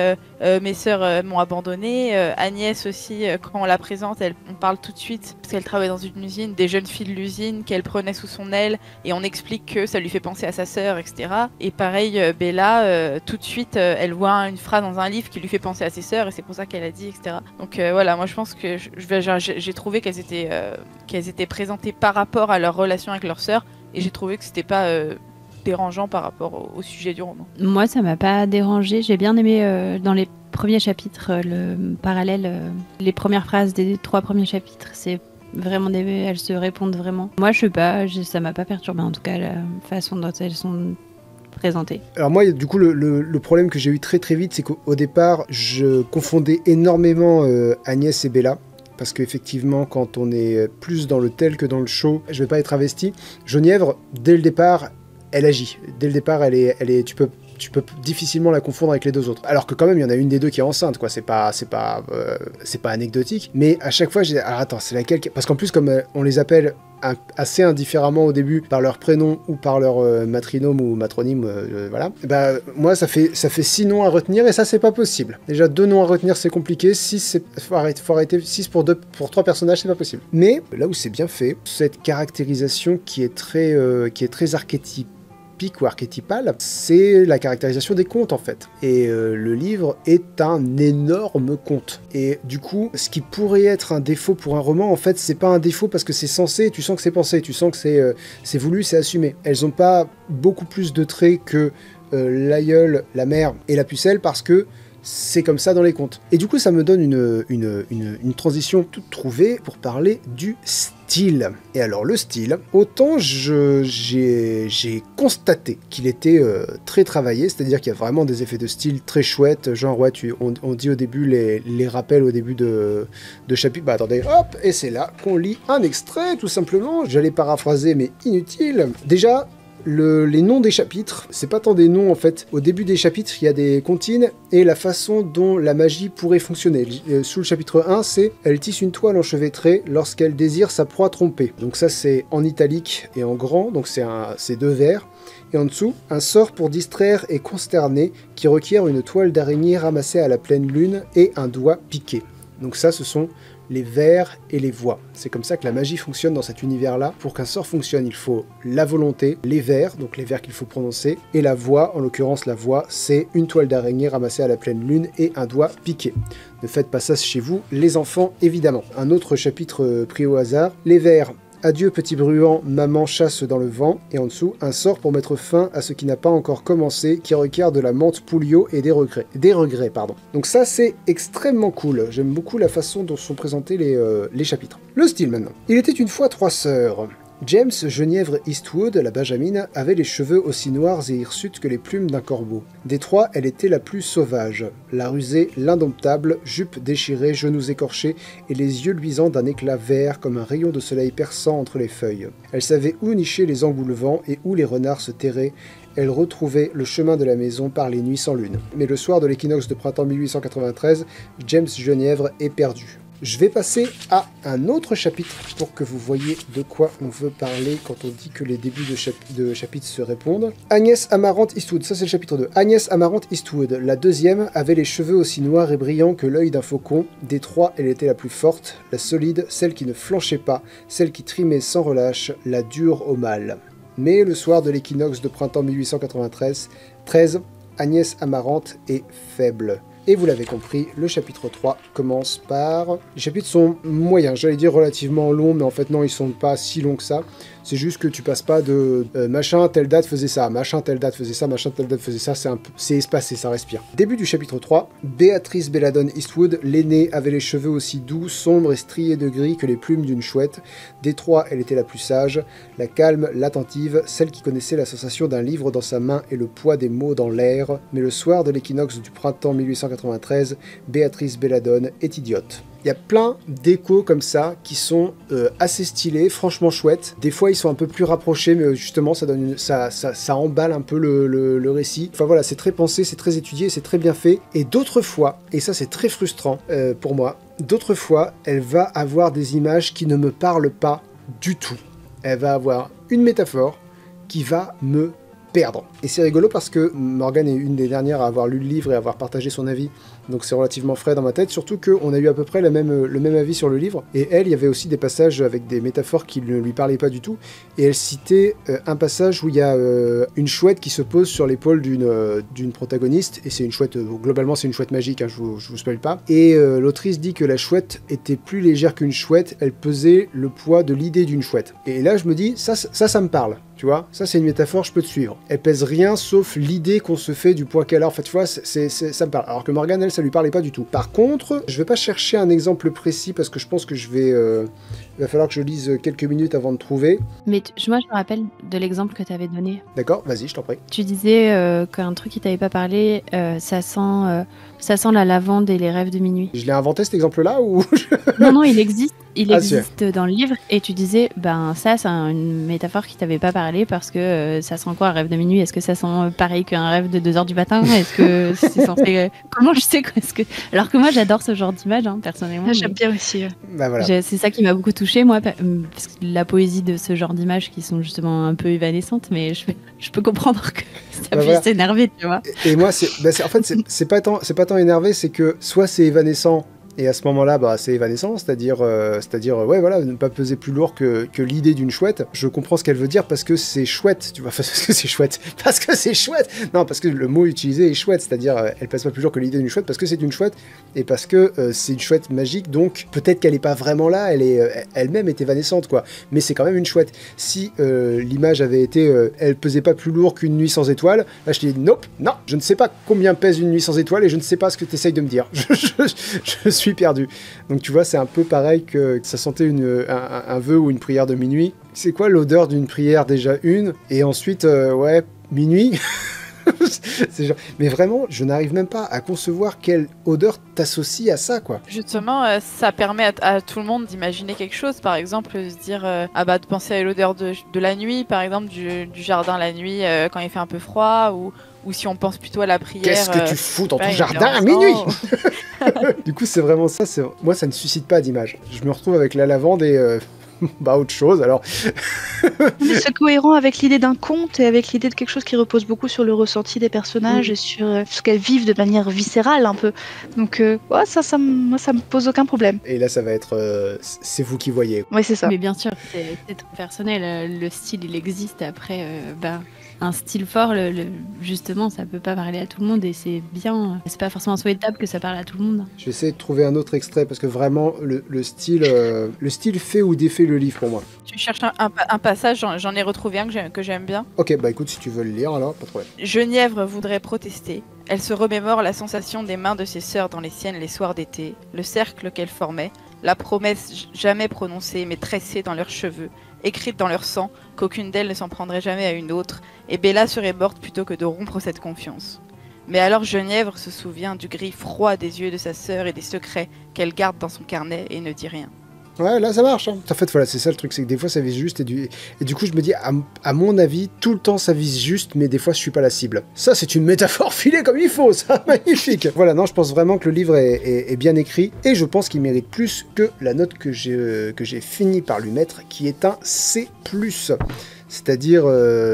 mes sœurs m'ont abandonnée. Agnès aussi, quand on la présente, on parle tout de suite, parce qu'elle travaille dans une usine, des jeunes filles de l'usine qu'elle prenait sous son aile, et on explique que ça lui fait penser à sa sœur, etc. Et pareil, Bella, tout de suite, elle voit une phrase dans un livre qui lui fait penser à ses sœurs, et c'est pour ça qu'elle a dit, etc. Donc voilà, moi je pense que j'ai trouvé qu'elles étaient présentées par rapport à leur relation avec leur sœur, et j'ai trouvé que c'était pas dérangeant par rapport au sujet du roman. Moi, ça m'a pas dérangé. J'ai bien aimé dans les premiers chapitres le parallèle, les premières phrases des 3 premiers chapitres. C'est vraiment elles se répondent vraiment. Moi, ça m'a pas perturbé, en tout cas la façon dont elles sont présentées. Alors moi, du coup, le problème que j'ai eu très très vite, c'est qu'au départ, je confondais énormément Agnès et Bella. Parce qu'effectivement, quand on est plus dans le tel que dans le show, je vais pas être investi. Genièvre, dès le départ, elle agit. Dès le départ, tu peux difficilement la confondre avec les 2 autres. Alors que quand même, il y en a une des 2 qui est enceinte, quoi. C'est pas anecdotique. Mais à chaque fois, alors attends, c'est laquelle? Parce qu'en plus, comme on les appelle assez indifféremment au début par leur prénom ou par leur matrinôme ou matronyme, voilà. Bah moi, ça fait 6 noms à retenir et ça, c'est pas possible. Déjà 2 noms à retenir, c'est compliqué. 6, faut arrêter. 6 pour 3 personnages, c'est pas possible. Mais là où c'est bien fait, cette caractérisation qui est très archétypale, typique ou archétypal, c'est la caractérisation des contes en fait. Et le livre est un énorme conte. Et du coup, ce qui pourrait être un défaut pour un roman, en fait, c'est pas un défaut parce que c'est censé, tu sens que c'est pensé, tu sens que c'est voulu, c'est assumé. Elles ont pas beaucoup plus de traits que l'aïeul, la mère et la pucelle parce que c'est comme ça dans les contes. Et du coup, ça me donne une transition toute trouvée pour parler du style. Et alors, le style, autant j'ai constaté qu'il était très travaillé, c'est-à-dire qu'il y a vraiment des effets de style très chouettes, genre, ouais, on dit au début les rappels au début de chapitre. Bah attendez, hop, et c'est là qu'on lit un extrait, tout simplement. J'allais paraphraser, mais inutile. Déjà, les noms des chapitres, c'est pas tant des noms en fait. Au début des chapitres, il y a des comptines et la façon dont la magie pourrait fonctionner. Sous le chapitre 1, c'est « Elle tisse une toile enchevêtrée lorsqu'elle désire sa proie trompée ». Donc ça, c'est en italique et en grand, donc c'est 2 vers. Et en dessous, un sort pour distraire et consterner qui requiert une toile d'araignée ramassée à la pleine lune et un doigt piqué. Donc ça, ce sont les vers et les voix. C'est comme ça que la magie fonctionne dans cet univers-là. Pour qu'un sort fonctionne, il faut la volonté, les vers, donc les vers qu'il faut prononcer, et la voix, en l'occurrence la voix, c'est une toile d'araignée ramassée à la pleine lune et un doigt piqué. Ne faites pas ça chez vous, les enfants, évidemment. Un autre chapitre pris au hasard, les vers. Adieu petit bruant, maman chasse dans le vent, et en dessous, un sort pour mettre fin à ce qui n'a pas encore commencé, qui requiert de la menthe Pouliot et des regrets. Donc ça, c'est extrêmement cool. J'aime beaucoup la façon dont sont présentés les chapitres. Le style maintenant. Il était une fois 3 sœurs. James Genièvre Eastwood, la Benjamine, avait les cheveux aussi noirs et hirsutes que les plumes d'un corbeau. Des 3, elle était la plus sauvage, la rusée, l'indomptable, jupe déchirée, genoux écorchés et les yeux luisants d'un éclat vert comme un rayon de soleil perçant entre les feuilles. Elle savait où nicher les engoulevents et où les renards se terraient. Elle retrouvait le chemin de la maison par les nuits sans lune. Mais le soir de l'équinoxe de printemps 1893, James Genièvre est perdu. Je vais passer à un autre chapitre pour que vous voyez de quoi on veut parler quand on dit que les débuts de chapitres se répondent. Agnès Amarante Eastwood, ça c'est le chapitre 2. Agnès Amarante Eastwood, la deuxième, avait les cheveux aussi noirs et brillants que l'œil d'un faucon. Des 3, elle était la plus forte, la solide, celle qui ne flanchait pas, celle qui trimait sans relâche, la dure au mal. Mais le soir de l'équinoxe de printemps 1893, Agnès Amarante est faible. Et vous l'avez compris, le chapitre 3 commence par... Les chapitres sont moyens, j'allais dire relativement longs, mais en fait non, ils sont pas si longs que ça. C'est juste que tu passes pas de machin, telle date faisait ça, machin, telle date faisait ça, machin, telle date faisait ça, c'est espacé, ça respire. Début du chapitre 3, Béatrice Belladone Eastwood, l'aînée, avait les cheveux aussi doux, sombres et striés de gris que les plumes d'une chouette. Des 3, elle était la plus sage, la calme, l'attentive, celle qui connaissait la sensation d'un livre dans sa main et le poids des mots dans l'air. Mais le soir de l'équinoxe du printemps 1893, Béatrice Belladone est idiote. Il y a plein d'échos comme ça qui sont assez stylés, franchement chouettes. Des fois, ils sont un peu plus rapprochés, mais justement, ça emballe un peu le récit. Enfin voilà, c'est très pensé, c'est très étudié, c'est très bien fait. Et d'autres fois, et ça c'est très frustrant pour moi, d'autres fois, elle va avoir des images qui ne me parlent pas du tout. Elle va avoir une métaphore qui va me perdre. Et c'est rigolo parce que Morgane est une des dernières à avoir lu le livre et à avoir partagé son avis, donc c'est relativement frais dans ma tête, surtout qu'on a eu à peu près le même avis sur le livre, et elle, il y avait aussi des passages avec des métaphores qui ne lui parlaient pas du tout, et elle citait un passage où il y a une chouette qui se pose sur l'épaule d'une protagoniste, et c'est une chouette, globalement c'est une chouette magique, hein, je vous spoil pas, et l'autrice dit que la chouette était plus légère qu'une chouette, elle pesait le poids de l'idée d'une chouette. Et là je me dis, ça me parle. Tu vois, ça c'est une métaphore, je peux te suivre. Elle pèse rien sauf l'idée qu'on se fait du poids qu'elle a. En fait, tu vois, ça me parle. Alors que Morgane, elle, ça lui parlait pas du tout. Par contre, je vais pas chercher un exemple précis parce que je pense que il va falloir que je lise quelques minutes avant de trouver. Mais moi, je me rappelle de l'exemple que tu avais donné. D'accord, vas-y, je t'en prie. Tu disais qu'un truc qui t'avait pas parlé, ça sent la lavande et les rêves de minuit. Je l'ai inventé cet exemple-là ou Non, il existe. Il existe dans le livre et tu disais, ça c'est une métaphore qui t'avait pas parlé parce que ça sent quoi un rêve de minuit? Est-ce que ça sent pareil qu'un rêve de 2h du matin? Est-ce que c'est censé... Comment je sais quoi? Alors que moi j'adore ce genre d'image, hein, personnellement. J'aime bien aussi. Bah, voilà. C'est ça qui m'a beaucoup touchée, moi, parce que la poésie de ce genre d'images qui sont justement un peu évanescentes, mais je peux comprendre que ça puisse t'énerver, tu vois. Et moi, en fait, c'est pas tant énervé, c'est que soit c'est évanescent Et à ce moment-là, bah, c'est évanescent, c'est-à-dire, ouais, voilà, ne pas peser plus lourd que l'idée d'une chouette. Je comprends ce qu'elle veut dire parce que c'est chouette, tu vois, parce que c'est chouette, parce que c'est chouette. Non, parce que le mot utilisé est chouette, c'est-à-dire, elle pèse pas plus lourd que l'idée d'une chouette parce que c'est une chouette et parce que c'est une chouette magique, donc peut-être qu'elle est pas vraiment là, elle-même est évanescente, quoi. Mais c'est quand même une chouette. Si l'image avait été, elle pesait pas plus lourd qu'une nuit sans étoiles, là je t'ai dit, nope, non, je ne sais pas combien pèse une nuit sans étoiles et je ne sais pas ce que tu essayes de me dire. Je suis perdu. Donc tu vois, c'est un peu pareil que ça sentait un vœu ou une prière de minuit. C'est quoi l'odeur d'une prière déjà une et ensuite, ouais, minuit. C'est genre... Mais vraiment, je n'arrive même pas à concevoir quelle odeur t'associe à ça, quoi. Justement, ça permet à tout le monde d'imaginer quelque chose. Par exemple, se dire, de penser à l'odeur de la nuit, par exemple, du jardin la nuit quand il fait un peu froid, ou si on pense plutôt à la prière. Qu'est-ce que tu fous dans ton jardin à minuit? Du coup, c'est vraiment ça. Moi, ça ne suscite pas d'image. Je me retrouve avec la lavande et... autre chose, alors... Mais c'est cohérent avec l'idée d'un conte et avec l'idée de quelque chose qui repose beaucoup sur le ressenti des personnages et sur ce qu'elles vivent de manière viscérale, un peu. Donc, moi, ça me pose aucun problème. Et là, ça va être... c'est vous qui voyez. Oui, c'est ça. Mais bien sûr, c'est trop personnel. Le style, il existe. Après, un style fort, justement, ça peut pas parler à tout le monde et c'est bien. C'est pas forcément souhaitable que ça parle à tout le monde. Je vais essayer de trouver un autre extrait parce que vraiment, le style fait ou défait le livre pour moi. Tu cherches un passage, j'en ai retrouvé un que j'aime bien. Ok, bah écoute, si tu veux le lire, alors, pas de problème. Genièvre voudrait protester. Elle se remémore la sensation des mains de ses sœurs dans les siennes les soirs d'été, le cercle qu'elles formaient, la promesse jamais prononcée mais tressée dans leurs cheveux, écrite dans leur sang, qu'aucune d'elles ne s'en prendrait jamais à une autre, et Bella serait morte plutôt que de rompre cette confiance. Mais alors Genièvre se souvient du gris froid des yeux de sa sœur et des secrets qu'elle garde dans son carnet et ne dit rien. Ouais, là ça marche. Hein. En fait, voilà, c'est ça le truc, c'est que des fois ça vise juste et du coup je me dis, à mon avis, tout le temps ça vise juste, mais des fois je suis pas la cible. Ça, c'est une métaphore filée comme il faut, ça, magnifique. Voilà, non, je pense vraiment que le livre est bien écrit et je pense qu'il mérite plus que la note que j'ai fini par lui mettre, qui est un C+. C'est-à-dire,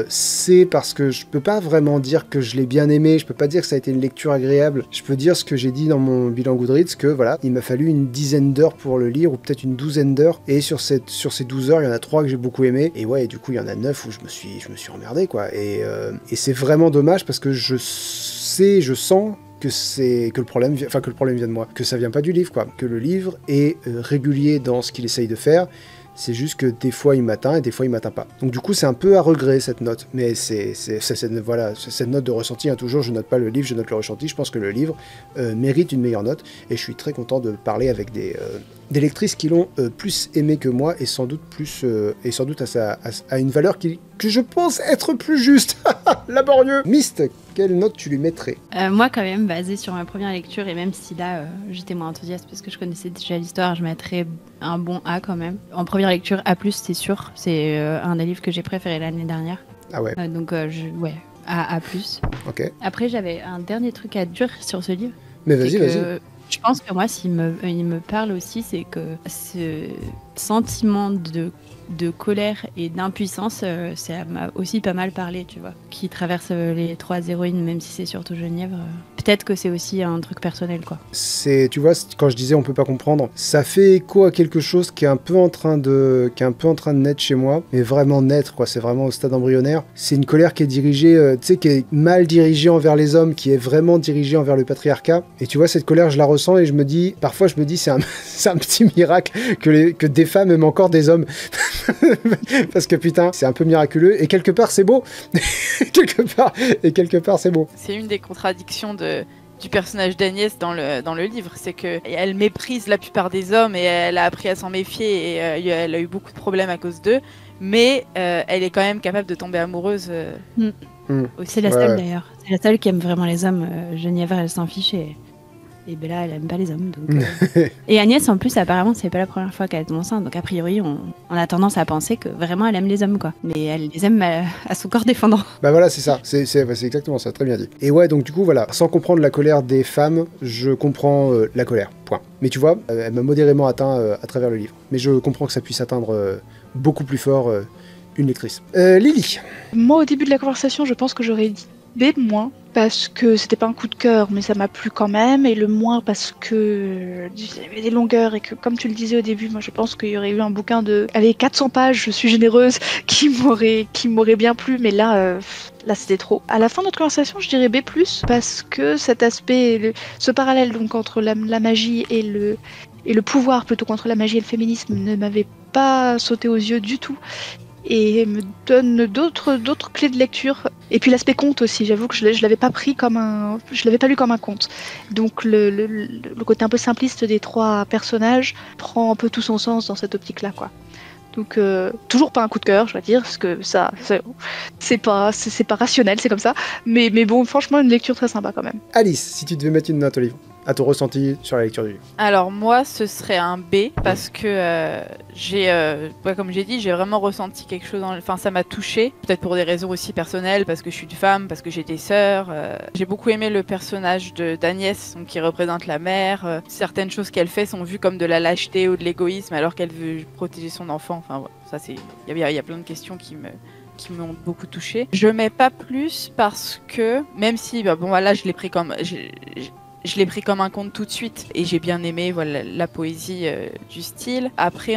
c'est parce que je peux pas vraiment dire que je l'ai bien aimé, je peux pas dire que ça a été une lecture agréable, je peux dire ce que j'ai dit dans mon bilan Goodreads, que voilà, il m'a fallu une dizaine d'heures pour le lire, ou peut-être une douzaine d'heures, et sur ces 12 heures, il y en a 3 que j'ai beaucoup aimé, et ouais, et du coup, il y en a 9 où je me suis emmerdé, quoi, et c'est vraiment dommage, parce que je sens que le problème vient de moi, que ça vient pas du livre, quoi, que le livre est régulier dans ce qu'il essaye de faire. C'est juste que des fois il m'atteint et des fois il m'atteint pas. Donc du coup c'est un peu à regret cette note. Mais c'est cette note de ressenti, hein, toujours je note pas le livre, je note le ressenti. Je pense que le livre mérite une meilleure note. Et je suis très content de parler avec des lectrices qui l'ont plus aimé que moi et sans doute à une valeur que je pense être plus juste. Laborieux. Myst, quelle note tu lui mettrais? Moi quand même, basé sur ma première lecture, et même si là j'étais moins enthousiaste parce que je connaissais déjà l'histoire, je mettrais un bon A quand même. En première lecture, A+, c'est sûr. C'est un des livres que j'ai préféré l'année dernière. Ah ouais. Donc ouais, A+. Ok. Après j'avais un dernier truc à dire sur ce livre. Mais vas-y. Je pense que moi, s'il me parle aussi, c'est que ce sentiment de colère et d'impuissance, ça m'a aussi pas mal parlé, tu vois. Qui traverse les 3 héroïnes, même si c'est surtout Genièvre. Peut-être que c'est aussi un truc personnel, quoi. Tu vois, quand je disais on peut pas comprendre, ça fait écho à quelque chose qui est un peu en train de naître chez moi, mais vraiment naître, quoi. C'est vraiment au stade embryonnaire. C'est une colère qui est dirigée, qui est mal dirigée envers les hommes, qui est vraiment dirigée envers le patriarcat. Et tu vois, cette colère, je la ressens et parfois je me dis, c'est un petit miracle que des femmes aiment encore des hommes. Parce que putain, c'est un peu miraculeux et quelque part c'est beau. quelque part c'est beau. C'est une des contradictions du personnage d'Agnès dans le livre, c'est que elle méprise la plupart des hommes et elle a appris à s'en méfier et elle a eu beaucoup de problèmes à cause d'eux, mais elle est quand même capable de tomber amoureuse. C'est la seule d'ailleurs, c'est la seule qui aime vraiment les hommes. Genièvre, elle s'en fiche et Bella, elle aime pas les hommes. Donc, Et Agnès, en plus, apparemment, c'est pas la première fois qu'elle tombe enceinte. Donc, a priori, on a tendance à penser que vraiment, elle aime les hommes, quoi. Mais elle les aime à son corps défendant. Bah voilà, c'est ça. C'est exactement ça. Très bien dit. Et ouais, donc du coup, voilà. Sans comprendre la colère des femmes, je comprends la colère. Point. Mais tu vois, elle m'a modérément atteint à travers le livre. Mais je comprends que ça puisse atteindre beaucoup plus fort une lectrice. Lily. Moi, au début de la conversation, je pense que j'aurais B moins, parce que c'était pas un coup de cœur, mais ça m'a plu quand même, et le moins parce que il y avait des longueurs, et que comme tu le disais au début, moi je pense qu'il y aurait eu un bouquin de 400 pages, je suis généreuse, qui m'aurait bien plu, mais là, là c'était trop. À la fin de notre conversation, je dirais B+, parce que cet aspect, ce parallèle donc entre la magie et le pouvoir plutôt qu'entre la magie et le féminisme ne m'avait pas sauté aux yeux du tout. Et me donne d'autres clés de lecture. Et puis l'aspect conte aussi, j'avoue que je l'avais pas pris comme je l'avais pas lu comme un conte. Donc le côté un peu simpliste des 3 personnages prend un peu tout son sens dans cette optique-là, quoi. Donc toujours pas un coup de cœur, je dois dire, parce que ça c'est pas rationnel, c'est comme ça. Mais bon, franchement, une lecture très sympa quand même. Alice, si tu devais mettre une note au livre, à ton ressenti sur la lecture du livre. Alors moi, ce serait un B parce que comme j'ai dit, j'ai vraiment ressenti quelque chose. Enfin, ça m'a touchée. Peut-être pour des raisons aussi personnelles, parce que je suis une femme, parce que j'ai des sœurs. J'ai beaucoup aimé le personnage d'Agnès, qui représente la mère. Certaines choses qu'elle fait sont vues comme de la lâcheté ou de l'égoïsme, alors qu'elle veut protéger son enfant. Enfin, voilà, ça c'est. Il y a plein de questions qui m'ont beaucoup touchée. Je mets pas plus parce que, même si, bon, voilà, je l'ai pris comme un conte tout de suite et j'ai bien aimé la poésie du style. Après,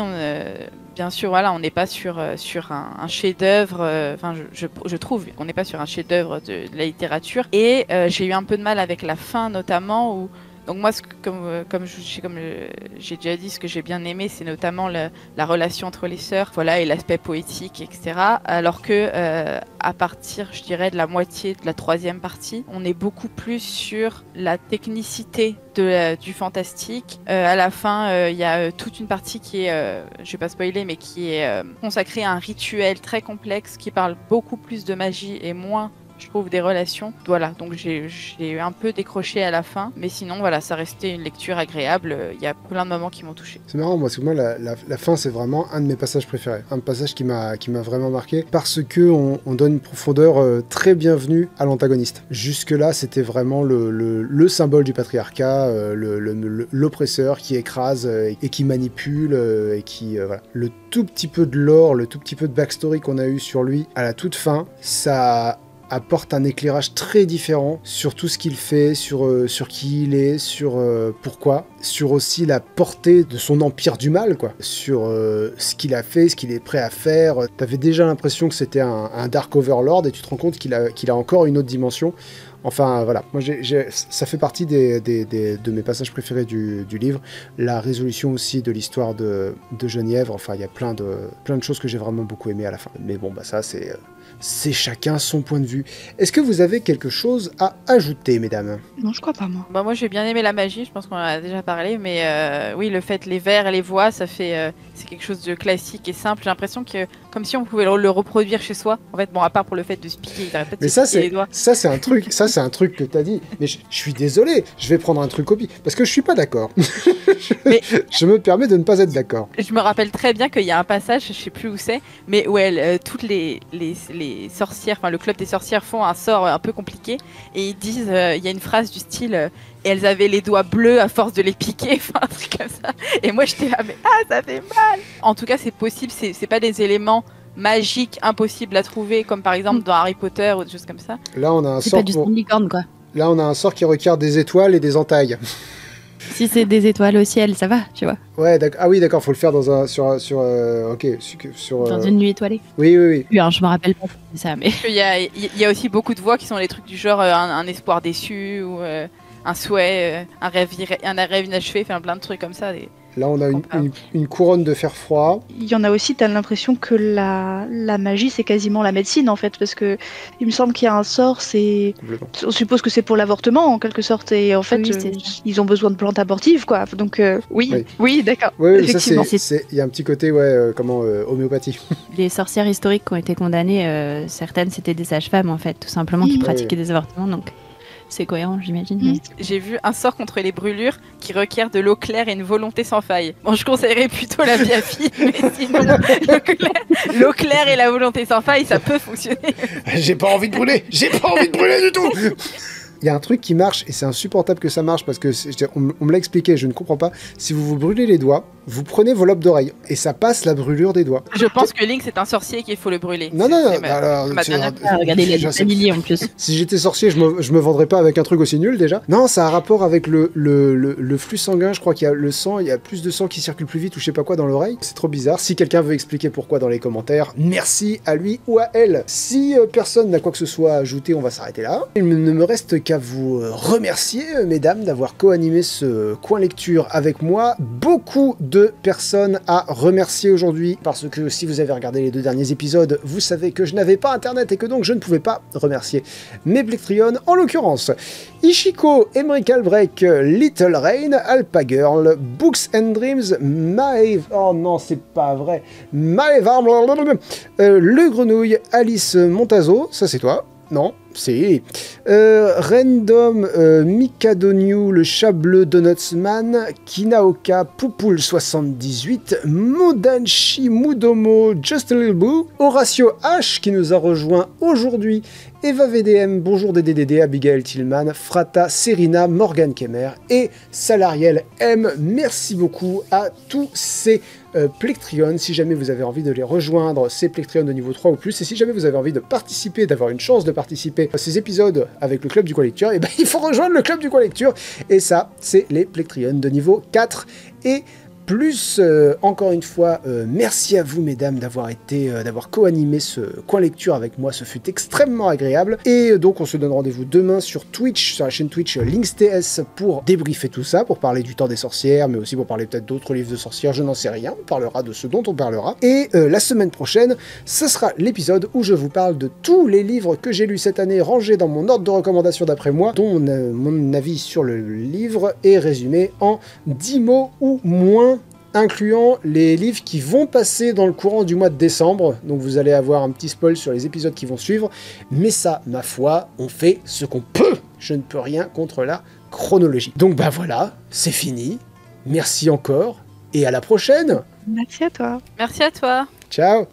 bien sûr, voilà, on n'est pas sur un chef-d'œuvre. Enfin, je trouve qu'on n'est pas sur un chef-d'œuvre de la littérature. Et j'ai eu un peu de mal avec la fin, notamment où. Donc moi, comme j'ai déjà dit, ce que j'ai bien aimé, c'est notamment la relation entre les sœurs, voilà, et l'aspect poétique, etc. Alors que à partir, je dirais, de la moitié de la 3e partie, on est beaucoup plus sur la technicité du fantastique. À la fin, il y a toute une partie qui est, je vais pas spoiler, mais qui est consacrée à un rituel très complexe qui parle beaucoup plus de magie et moins, je trouve, des relations. Voilà, donc j'ai un peu décroché à la fin, mais sinon voilà, ça restait une lecture agréable. Il y a plein de moments qui m'ont touché. C'est marrant, moi, parce que moi la fin, c'est vraiment un de mes passages préférés, un passage qui m'a vraiment marqué, parce que on donne une profondeur très bienvenue à l'antagoniste. Jusque là, c'était vraiment le symbole du patriarcat, l'oppresseur qui écrase et qui manipule et qui voilà. Le tout petit peu de lore, le tout petit peu de backstory qu'on a eu sur lui à la toute fin, ça apporte un éclairage très différent sur tout ce qu'il fait, sur qui il est, sur pourquoi, sur aussi la portée de son empire du mal, quoi, sur ce qu'il a fait, ce qu'il est prêt à faire. T'avais déjà l'impression que c'était un Dark Overlord et tu te rends compte qu'il a encore une autre dimension. Enfin, voilà, moi ça fait partie de mes passages préférés du livre. La résolution aussi de l'histoire de Genièvre, enfin, il y a plein de choses que j'ai vraiment beaucoup aimé à la fin. Mais bon, bah ça, c'est chacun son point de vue. Est-ce que vous avez quelque chose à ajouter, mesdames? Non, je crois pas, moi. Bah, moi, j'ai bien aimé la magie, je pense qu'on en a déjà parlé, mais oui, le fait, les vers et les voix, ça fait... c'est quelque chose de classique et simple. J'ai l'impression que, comme si on pouvait le reproduire chez soi. En fait, bon, à part pour le fait de se piquer, il arrête pas de se piquer les doigts. Ça, c'est un truc que t'as dit. Mais je suis désolé, je vais prendre un truc copie, parce que je suis pas d'accord. Je me permets de ne pas être d'accord. Je me rappelle très bien qu'il y a un passage, je sais plus où c'est, mais où toutes les sorcières, enfin le club des sorcières font un sort un peu compliqué et ils disent, il y a une phrase du style et elles avaient les doigts bleus à force de les piquer, enfin un truc comme ça. Et moi j'étais là, mais ça fait mal. En tout cas c'est possible, c'est pas des éléments magiques impossibles à trouver comme par exemple dans Harry Potter ou des choses comme ça. Là on a un C'est sort pas du sang de licorne, quoi. Là on a un sort qui requiert des étoiles et des entailles. Si c'est des étoiles au ciel, ça va, tu vois. Ouais, d'accord. Ah oui, d'accord, faut le faire dans un sur Dans une nuit étoilée. Oui. Oui, alors, je me rappelle pas de ça, mais Il y a aussi beaucoup de voix qui sont les trucs du genre un espoir déçu ou un souhait, un rêve inachevé, enfin plein de trucs comme ça. Là, on a une couronne de fer froid. Il y en a aussi, t'as l'impression que la magie, c'est quasiment la médecine, en fait, parce que il me semble qu'il y a un sort, on suppose que c'est pour l'avortement, en quelque sorte, et en fait, Oui, ils ont besoin de plantes abortives, quoi. Donc, oui, d'accord. Oui, Effectivement. il y a un petit côté, homéopathie. les sorcières historiques qui ont été condamnées, certaines c'était des sages-femmes en fait, tout simplement, qui pratiquaient des avortements, donc c'est cohérent, j'imagine. mais- J'ai vu un sort contre les brûlures qui requiert de l'eau claire et une volonté sans faille. Bon, je conseillerais plutôt la biafie, mais sinon, l'eau claire et la volonté sans faille, ça peut fonctionner. J'ai pas envie de brûler du tout. Il y a un truc qui marche, et c'est insupportable que ça marche, parce que on me l'a expliqué, je ne comprends pas. Si vous vous brûlez les doigts, vous prenez vos lobes d'oreille et ça passe la brûlure des doigts. Je pense que Link c'est un sorcier et qu'il faut le brûler. Non, alors, ma dernière- Regardez, il a je du sais- familier en plus. Si j'étais sorcier, je me vendrais pas avec un truc aussi nul déjà. Non, ça a un rapport avec le flux sanguin. Je crois qu'il y a le sang, il y a plus de sang qui circule plus vite ou je sais pas quoi dans l'oreille. C'est trop bizarre. Si quelqu'un veut expliquer pourquoi dans les commentaires, merci à lui ou à elle. Si personne n'a quoi que ce soit à ajouter, on va s'arrêter là. Il ne me reste qu'à vous remercier, mesdames, d'avoir co-animé ce coin lecture avec moi. Beaucoup de personnes à remercier aujourd'hui parce que si vous avez regardé les 2 derniers épisodes, vous savez que je n'avais pas internet et que donc je ne pouvais pas remercier mes Plectrion, en l'occurrence Ishiko, Emmerich Albrecht, Little Rain, Alpha Girl, Books and Dreams, Maeve, oh non c'est pas vrai, Maeve, Le Grenouille, Alice Montazo, ça c'est toi, non, c'est Random, Mikadoniu, le chat bleu Donutsman, Kinaoka, Poupoule 78, Modanshi Mudomo, Just a Little Boo, Horatio H qui nous a rejoint aujourd'hui, Eva VDM, bonjour DDDD, Abigail Tillman, Frata, Serena, Morgan Kemmer et Salariel M. Merci beaucoup à tous ces Plectrion. Si jamais vous avez envie de les rejoindre, ces Plectrion de niveau 3 ou plus, et si jamais vous avez envie de participer, d'avoir une chance de participer à ces épisodes avec le Club du Coin Lecture, et ben il faut rejoindre le Club du Coin Lecture, et ça, c'est les Plectrion de niveau 4 et plus. Encore une fois, merci à vous mesdames d'avoir co-animé ce coin lecture avec moi, ce fut extrêmement agréable, et donc on se donne rendez-vous demain sur Twitch, sur la chaîne Twitch LinksTS pour débriefer tout ça, pour parler du temps des sorcières, mais aussi pour parler peut-être d'autres livres de sorcières, je n'en sais rien, on parlera de ce dont on parlera, et la semaine prochaine, ce sera l'épisode où je vous parle de tous les livres que j'ai lus cette année, rangés dans mon ordre de recommandation d'après moi, dont mon avis sur le livre est résumé en 10 mots ou moins, incluant les livres qui vont passer dans le courant du mois de décembre. Donc vous allez avoir un petit spoil sur les épisodes qui vont suivre. Mais ça, ma foi, on fait ce qu'on peut. Je ne peux rien contre la chronologie. Donc bah voilà, c'est fini. Merci encore et à la prochaine. Merci à toi. Merci à toi. Ciao.